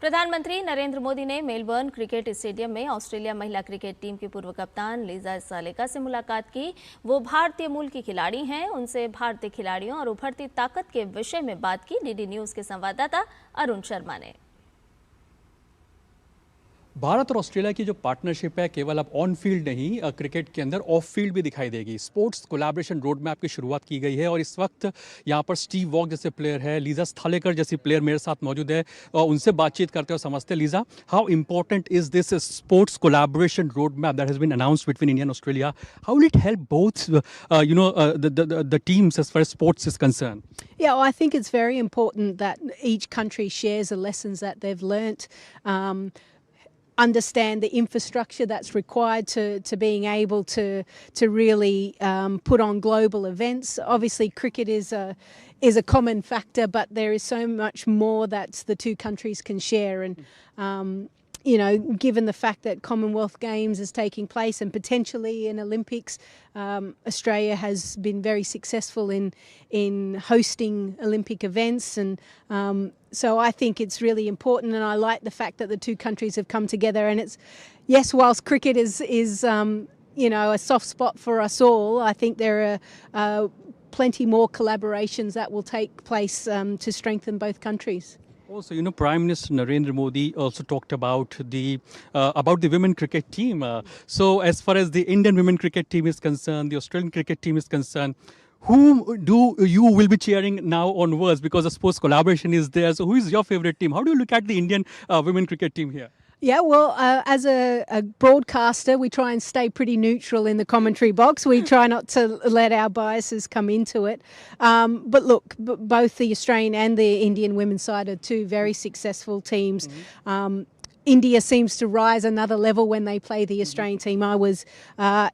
प्रधानमंत्री नरेंद्र मोदी ने Melbourne cricket stadium में ऑस्ट्रेलिया महिला क्रिकेट टीम की पूर्व कप्तान लीजा सालेका से मुलाकात की। वो भारतीय मूल की खिलाड़ी हैं। उनसे भारतीय खिलाड़ियों और उभरती ताकत के विषय में बात की डीडी न्यूज के संवाददाता अरुण शर्मा ने। भारत और ऑस्ट्रेलिया की जो पार्टनरशिप है केवल अब ऑन फील्ड नहीं, क्रिकेट के अंदर ऑफ फील्ड भी दिखाई देगी। स्पोर्ट्स कोलैबोरेशन रोड मैप की शुरुआत की गई है और इस वक्त यहाँ पर स्टीव वॉक जैसे प्लेयर है, लीजा स्थालेकर जैसी प्लेयर मेरे साथ मौजूद है और उनसे बातचीत करते हुए समझते हैं। Lisa, how important is this sports collaboration road map that has been announced between India and Australia? How will it help both the teams as far as sports is concerned? Yeah, well, I think it's very important that each country shares the lessons that they've learnt, understand the infrastructure that's required to being able to really put on global events. Obviously, cricket is a common factor, but there is so much more that the two countries can share. And you know, given the fact that Commonwealth Games is taking place and potentially in Olympics, Australia has been very successful in hosting Olympic events, and so I think it's really important. And I like the fact that the two countries have come together. And it's, yes, whilst cricket is you know, a soft spot for us all, I think there are plenty more collaborations that will take place to strengthen both countries. Also, you know, Prime Minister Narendra Modi also talked about the women cricket team. So, as far as the Indian women cricket team is concerned, the Australian cricket team is concerned, who do you will be cheering now onwards? Because the sports collaboration is there. So, who is your favorite team? How do you look at the Indian women cricket team here? Yeah, well, as a broadcaster, we try and stay pretty neutral in the commentary box. We try not to let our biases come into it. But look, both the Australian and the Indian women's side are two very successful teams. India seems to rise another level when they play the Australian team. I was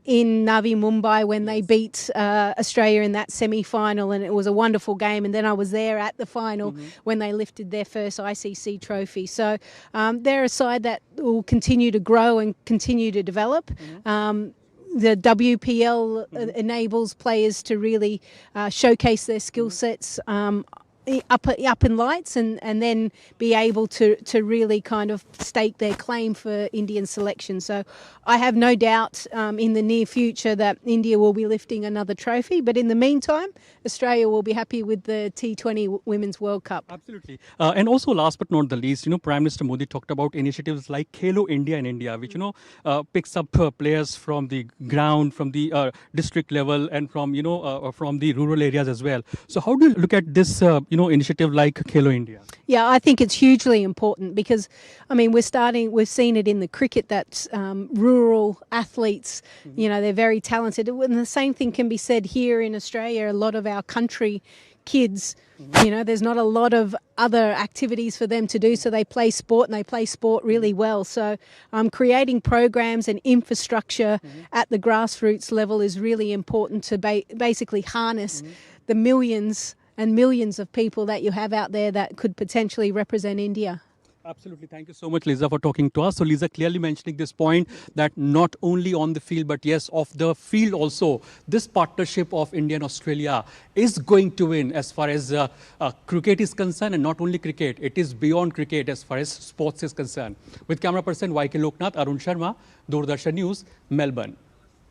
in Navi Mumbai when they beat Australia in that semi-final, and it was a wonderful game. And then I was there at the final when they lifted their first ICC trophy. So they're a side that will continue to grow and continue to develop. The WPL enables players to really showcase their skill sets up in lights and then be able to really kind of stake their claim for Indian selection. So I have no doubt in the near future that India will be lifting another trophy. But in the meantime, Australia will be happy with the T20 Women's World Cup. Absolutely. And also, last but not the least, you know, Prime Minister Modi talked about initiatives like Khelo India in India, which, you know, picks up players from the ground, from the district level and from, you know, from the rural areas as well. So how do you look at this, you know, initiative like Khelo India? Yeah, I think it's hugely important because, I mean, we've seen it in the cricket that rural athletes, you know, they're very talented. And the same thing can be said here in Australia. A lot of our country kids, you know, there's not a lot of other activities for them to do, so they play sport and they play sport really well. So creating programs and infrastructure at the grassroots level is really important to basically harness the millions and millions of people that you have out there that could potentially represent India. Absolutely. Thank you so much, Lisa, for talking to us. So, Lisa clearly mentioning this point that not only on the field, but yes, off the field also, this partnership of India and Australia is going to win as far as cricket is concerned, and not only cricket, it is beyond cricket as far as sports is concerned. With camera person YK Loknath, Arun Sharma, Doordarshan News, Melbourne.